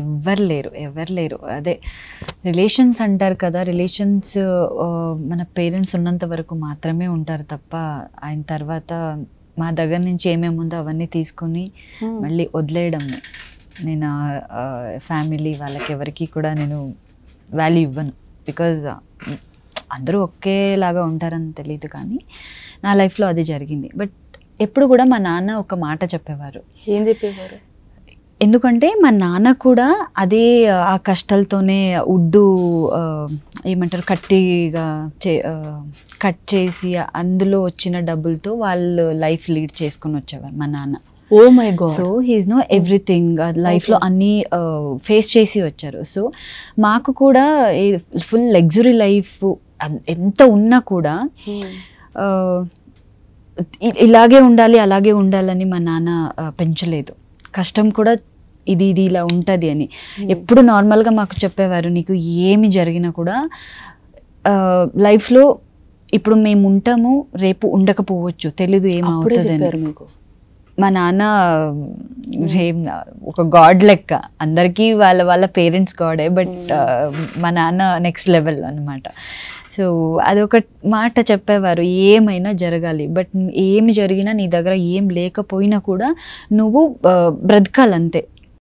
ఎవరు లేరు. అదే రిలేషన్స్ అంటారు కదా, రిలేషన్స్ మన పేరెంట్స్ ఉన్నంత వరకు మాత్రమే ఉంటారు తప్ప, ఆయన తర్వాత మా దగ్గర నుంచి ఏమేమి ఉందో అవన్నీ తీసుకొని మళ్ళీ వదిలేయడమే. నేను ఫ్యామిలీ వాళ్ళకి ఎవరికి కూడా నేను వాల్యూ ఇవ్వను. బికాజ్ అందరూ ఒకేలాగా ఉంటారని తెలియదు, కానీ నా లైఫ్లో అది జరిగింది. బట్ ఎప్పుడు కూడా మా నాన్న ఒక మాట చెప్పేవారు. ఏం చెప్పేవారు? ఎందుకంటే మా నాన్న కూడా అదే ఆ కష్టాలతోనే ఉడ్డు ఏమంటారు కట్టిగా కట్ చేసి అందులో వచ్చిన డబ్బులతో వాళ్ళు లైఫ్ లీడ్ చేసుకుని వచ్చేవారు మా నాన్న. Oh my god. So he's know everything లైఫ్లో అన్నీ ఫేస్ చేసి వచ్చారు. సో మాకు కూడా ఫుల్ లగ్జరీ లైఫ్ ఎంత ఉన్నా కూడా ఇలాగే ఉండాలి అలాగే ఉండాలని మా నాన్న పెంచలేదు. కష్టం కూడా ఇది ఇలా ఉంటుంది అని ఎప్పుడు నార్మల్గా మాకు చెప్పేవారు. నీకు ఏమి జరిగినా కూడా లైఫ్లో ఇప్పుడు మేము ఉంటాము, రేపు ఉండకపోవచ్చు, తెలీదు ఏమవుతుంది అని. మా నాన్న ఒక గాడ్ లెక్క, అందరికీ వాళ్ళ పేరెంట్స్ గాడే, బట్ మా నాన్న నెక్స్ట్ లెవెల్ అనమాట. సో అదొక మాట చెప్పేవారు, ఏమైనా జరగాలి, బట్ ఏమి జరిగినా నీ దగ్గర ఏం లేకపోయినా కూడా నువ్వు బ్రతకాలంతే,